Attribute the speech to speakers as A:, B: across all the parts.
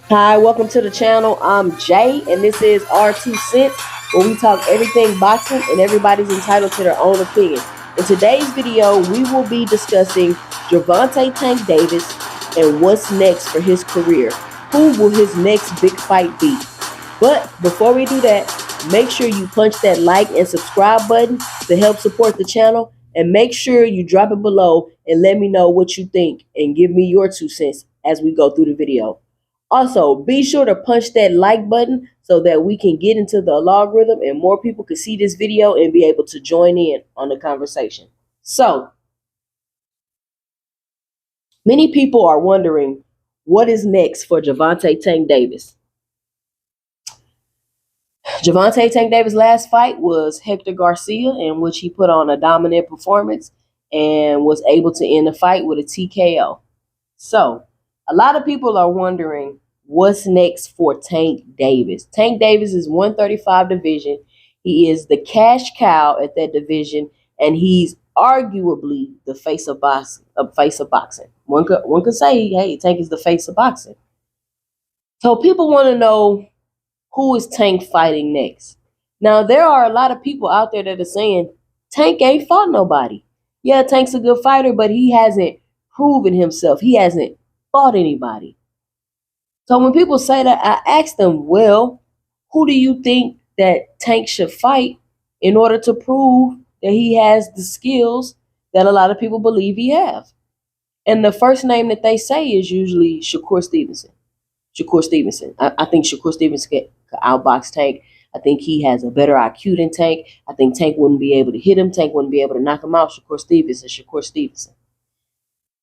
A: Hi, welcome to the channel. I'm Jay, and this is our 2 cents, where we talk everything boxing, and everybody's entitled to their own opinion. In today's video, we will be discussing Gervonta Tank Davis and what's next for his career. Who will his next big fight be? But before we do that, make sure you punch that like and subscribe button to help support the channel, and make sure you drop it below and let me know what you think and give me your 2 cents as we go through the video. Also, be sure to punch that like button so that we can get into the algorithm and more people can see this video and be able to join in on the conversation. So, many people are wondering what is next for Gervonta Tank Davis. Gervonta Tank Davis' last fight was Hector Garcia, in which he put on a dominant performance and was able to end the fight with a TKO. So, a lot of people are wondering what's next for Tank Davis. Tank Davis is 135 division. He is the cash cow at that division, and he's arguably the face of boxing. One could say, hey, Tank is the face of boxing. So people want to know, who is Tank fighting next? Now, there are a lot of people out there that are saying Tank ain't fought nobody. Yeah, Tank's a good fighter, but he hasn't proven himself. He hasn't fought anybody. So when people say that, I ask them, well, who do you think that Tank should fight in order to prove that he has the skills that a lot of people believe he have? And the first name that they say is usually Shakur Stevenson. I think Shakur Stevenson can outbox Tank. I think he has a better IQ than Tank. I think Tank wouldn't be able to hit him. Tank wouldn't be able to knock him out. Shakur Stevenson.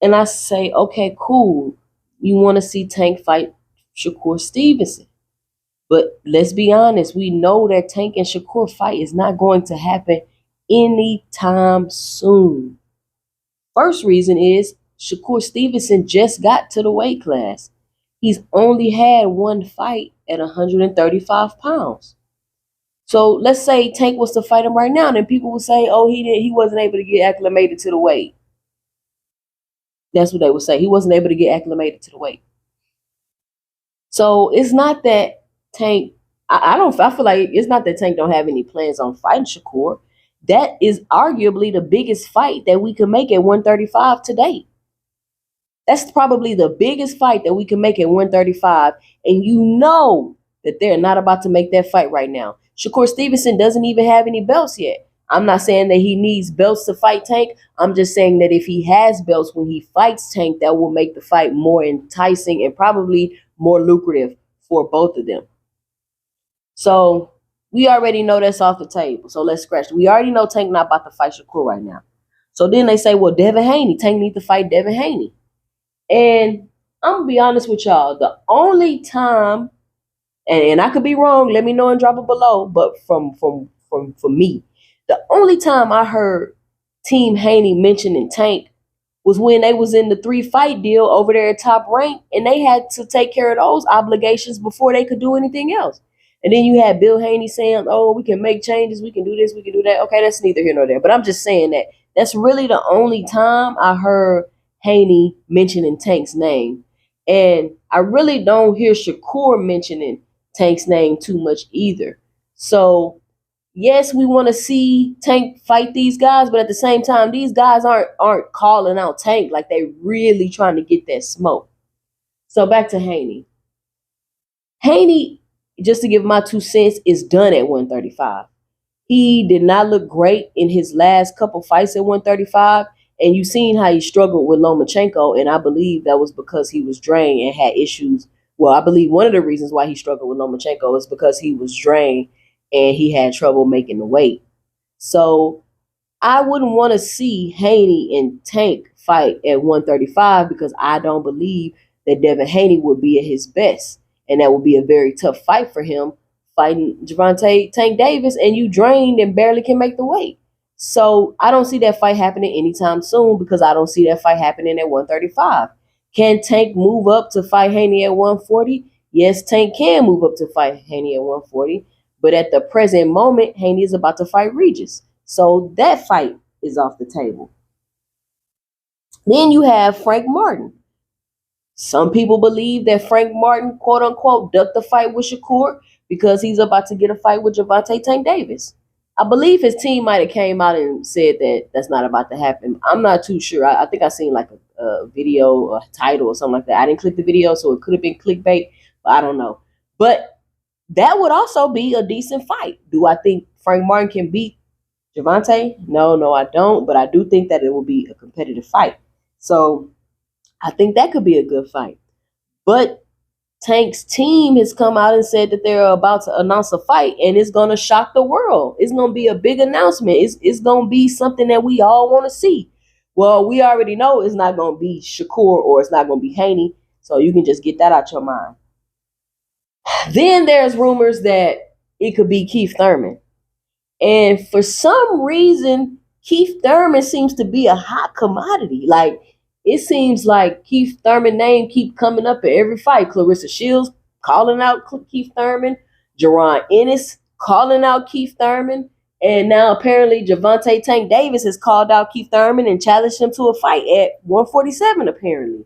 A: And I say, okay, cool. You want to see Tank fight Shakur Stevenson. But let's be honest, we know that Tank and Shakur fight is not going to happen anytime soon. First reason is Shakur Stevenson just got to the weight class. He's only had one fight at 135 pounds. So let's say Tank was to fight him right now, then people would say, oh, he wasn't able to get acclimated to the weight. That's what they would say. He wasn't able to get acclimated to the weight. So it's not that Tank, I feel like it's not that Tank don't have any plans on fighting Shakur. That is arguably the biggest fight that we can make at 135 today. That's probably the biggest fight that we can make at 135. And you know that they're not about to make that fight right now. Shakur Stevenson doesn't even have any belts yet. I'm not saying that he needs belts to fight Tank. I'm just saying that if he has belts when he fights Tank, that will make the fight more enticing and probably more lucrative for both of them. So we already know that's off the table. So let's scratch it. We already know Tank not about to fight Shakur right now. So then they say, well, Devin Haney. Tank need to fight Devin Haney. And I'm going to be honest with y'all. The only time, and I could be wrong, let me know and drop it below, but from me, the only time I heard Team Haney mentioning Tank was when they was in the 3-fight deal over there at Top Rank, and they had to take care of those obligations before they could do anything else. And then you had Bill Haney saying, oh, we can make changes, we can do this, we can do that. Okay, that's neither here nor there. But I'm just saying that that's really the only time I heard Haney mentioning Tank's name. And I really don't hear Shakur mentioning Tank's name too much either. So yes, we want to see Tank fight these guys, but at the same time, these guys aren't calling out Tank like they really trying to get that smoke. So back to Haney. Haney, just to give my 2 cents, is done at 135. He did not look great in his last couple fights at 135. And you've seen how he struggled with Lomachenko, and I believe that was because he was drained and had issues. Well, I believe one of the reasons why he struggled with Lomachenko is because he was drained and he had trouble making the weight. So I wouldn't want to see Haney and Tank fight at 135 because I don't believe that Devin Haney would be at his best. And that would be a very tough fight for him, fighting Gervonta Tank Davis, and you drained and barely can make the weight. So I don't see that fight happening anytime soon because I don't see that fight happening at 135. Can Tank move up to fight Haney at 140? Yes, Tank can move up to fight Haney at 140. But at the present moment, Haney is about to fight Regis. So that fight is off the table. Then you have Frank Martin. Some people believe that Frank Martin, quote unquote, ducked the fight with Shakur because he's about to get a fight with Gervonta Tank Davis. I believe his team might have came out and said that that's not about to happen. I'm not too sure. I think I seen like a video, a title or something like that. I didn't click the video, so it could have been clickbait, but I don't know. But that would also be a decent fight. Do I think Frank Martin can beat Gervonta? No, I don't. But I do think that it will be a competitive fight. So I think that could be a good fight. But Tank's team has come out and said that they're about to announce a fight, and it's going to shock the world. It's going to be a big announcement. It's going to be something that we all want to see. Well, we already know it's not going to be Shakur or it's not going to be Haney, so you can just get that out your mind. Then there's rumors that it could be Keith Thurman. And for some reason, Keith Thurman seems to be a hot commodity. Like, it seems like Keith Thurman name keep coming up in every fight. Clarissa Shields calling out Keith Thurman. Jaron Ennis calling out Keith Thurman. And now apparently Gervonta Tank Davis has called out Keith Thurman and challenged him to a fight at 147 apparently.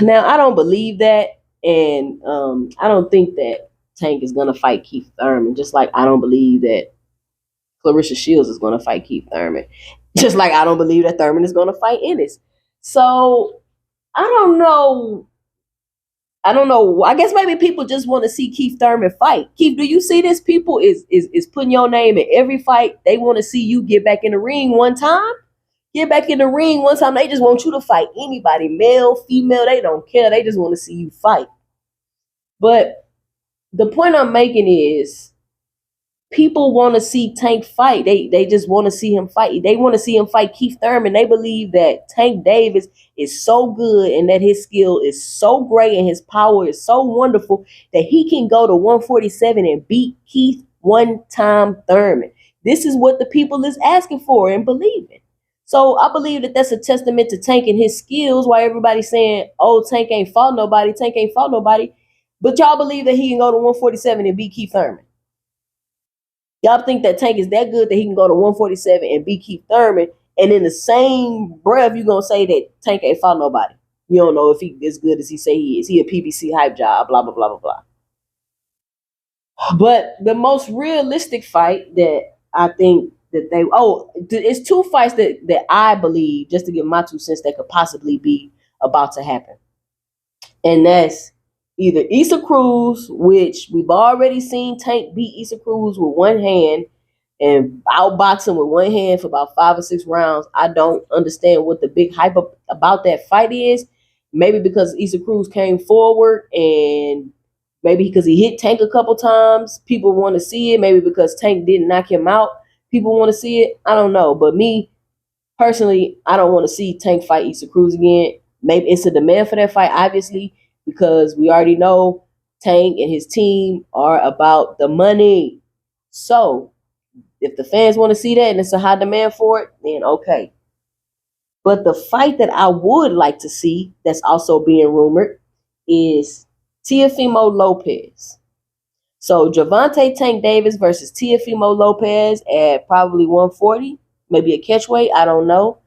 A: Now, I don't believe that. And I don't think that Tank is going to fight Keith Thurman. Just like I don't believe that Clarissa Shields is going to fight Keith Thurman. Just like I don't believe that Thurman is going to fight Ennis. So I don't know. I guess maybe people just want to see Keith Thurman fight. Keith, do you see this? People is putting your name in every fight. They want to see you get back in the ring one time. Get back in the ring one time. They just want you to fight anybody, male, female. They don't care. They just want to see you fight. But the point I'm making is people want to see Tank fight. They just want to see him fight. They want to see him fight Keith Thurman. They believe that Tank Davis is so good and that his skill is so great and his power is so wonderful that he can go to 147 and beat Keith one-time Thurman. This is what the people is asking for and believing. So I believe that that's a testament to Tank and his skills. While everybody's saying, "Oh, Tank ain't fought nobody. Tank ain't fought nobody," but y'all believe that he can go to 147 and beat Keith Thurman. Y'all think that Tank is that good that he can go to 147 and beat Keith Thurman, and in the same breath, you're going to say that Tank ain't fought nobody. You don't know if he as good as he say he is. He a PBC hype job, blah, blah, blah, blah, blah. But the most realistic fight that I think that it's two fights that I believe, just to give my 2 cents, that could possibly be about to happen. And that's either Issa Cruz, which we've already seen Tank beat Issa Cruz with one hand and outbox him with one hand for about 5 or 6 rounds. I don't understand what the big hype about that fight is. Maybe because Issa Cruz came forward and maybe because he hit Tank a couple times, people want to see it. Maybe because Tank didn't knock him out, people want to see it. I don't know. But me, personally, I don't want to see Tank fight Issa Cruz again. Maybe it's a demand for that fight, obviously, because we already know Tank and his team are about the money. So if the fans want to see that and it's a high demand for it, then okay. But the fight that I would like to see that's also being rumored is Teofimo Lopez. So Gervonta Tank Davis versus Teofimo Lopez at probably 140, maybe a catchweight, I don't know.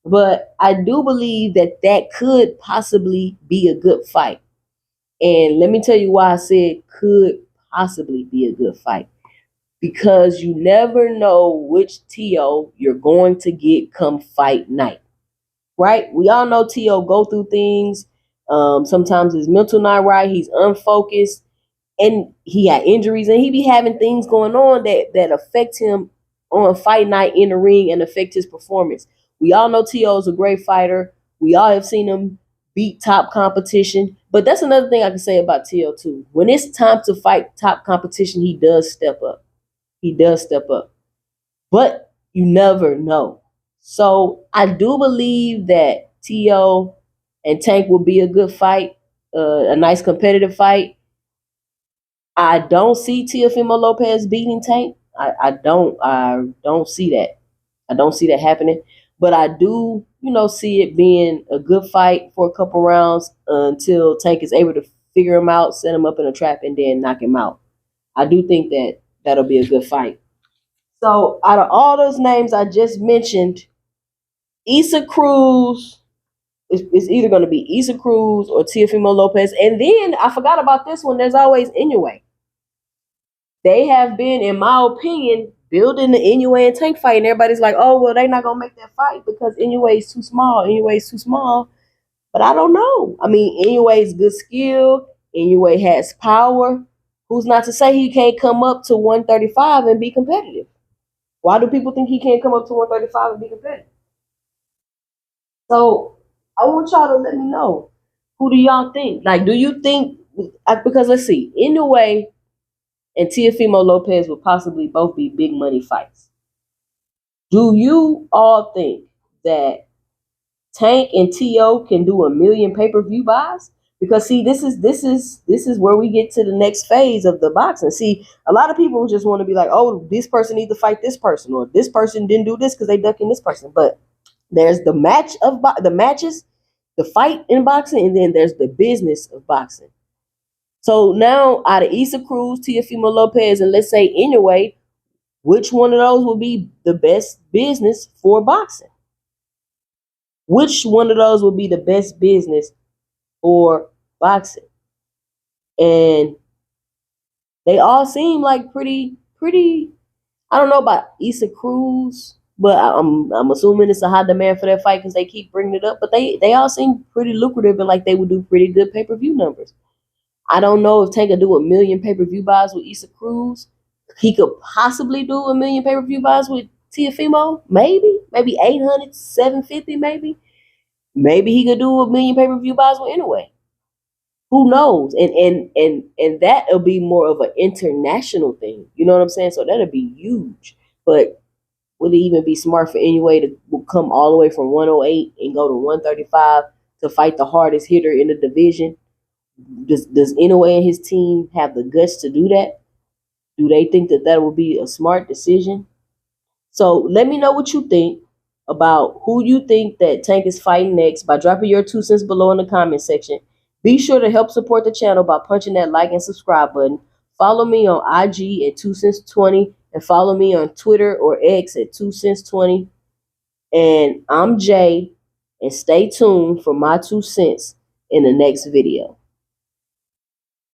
A: But I do believe that could possibly be a good fight. And let me tell you why I said could possibly be a good fight. Because you never know which T.O. you're going to get come fight night. Right? We all know T.O. go through things. Sometimes his mental not right. He's unfocused. And he had injuries. And he be having things going on that affect him on fight night in the ring and affect his performance. We all know T.O. is a great fighter. We all have seen him beat top competition. But that's another thing I can say about T.O. too. When it's time to fight top competition, he does step up. He does step up. But you never know. So I do believe that T.O. and Tank will be a good fight, a nice competitive fight. I don't see Teofimo Lopez beating Tank. I don't see that. I don't see that happening. But I do, see it being a good fight for a couple rounds until Tank is able to figure him out, set him up in a trap, and then knock him out. I do think that'll be a good fight. So out of all those names I just mentioned, Issa Cruz it's either going to be Issa Cruz or Teofimo Lopez. And then I forgot about this one. There's always Inoue. They have been, in my opinion, building the Inoue and Tank fight, and everybody's like, oh, well, they're not going to make that fight because Inoue is too small. Inoue is too small. But I don't know. I mean, Inoue is good skill. Inoue has power. Who's not to say he can't come up to 135 and be competitive? Why do people think he can't come up to 135 and be competitive? So I want y'all to let me know. Who do y'all think? Like, do you think, because let's see, Inoue and Teofimo Lopez would possibly both be big money fights. Do you all think that Tank and T.O. can do 1 million pay-per-view buys? Because see, this is where we get to the next phase of the boxing. See, a lot of people just want to be like, oh, this person needs to fight this person, or this person didn't do this because they ducking this person. But there's the matches, the fight in boxing, and then there's the business of boxing. So now, out of Issa Cruz, Teofimo Lopez, and let's say Inoue, which one of those will be the best business for boxing? Which one of those will be the best business for boxing? And they all seem like pretty. I don't know about Issa Cruz, but I'm assuming it's a high demand for that fight because they keep bringing it up. But they all seem pretty lucrative and like they would do pretty good pay-per-view numbers. I don't know if Tank could do 1 million pay-per-view buys with Issa Cruz. He could possibly do 1 million pay-per-view buys with Teofimo. Maybe 800, 750, maybe. Maybe he could do 1 million pay-per-view buys with Inoue. Who knows? And that'll be more of an international thing. You know what I'm saying? So that'll be huge. But would it even be smart for Inoue to come all the way from 108 and go to 135 to fight the hardest hitter in the division? Does Inoue and his team have the guts to do that? Do they think that would be a smart decision? So let me know what you think about who you think that Tank is fighting next by dropping your 2 cents below in the comment section. Be sure to help support the channel by punching that like and subscribe button. Follow me on IG at 2 cents 20 and follow me on Twitter or X at 2 cents 20. And I'm Jay, and stay tuned for my 2 cents in the next video.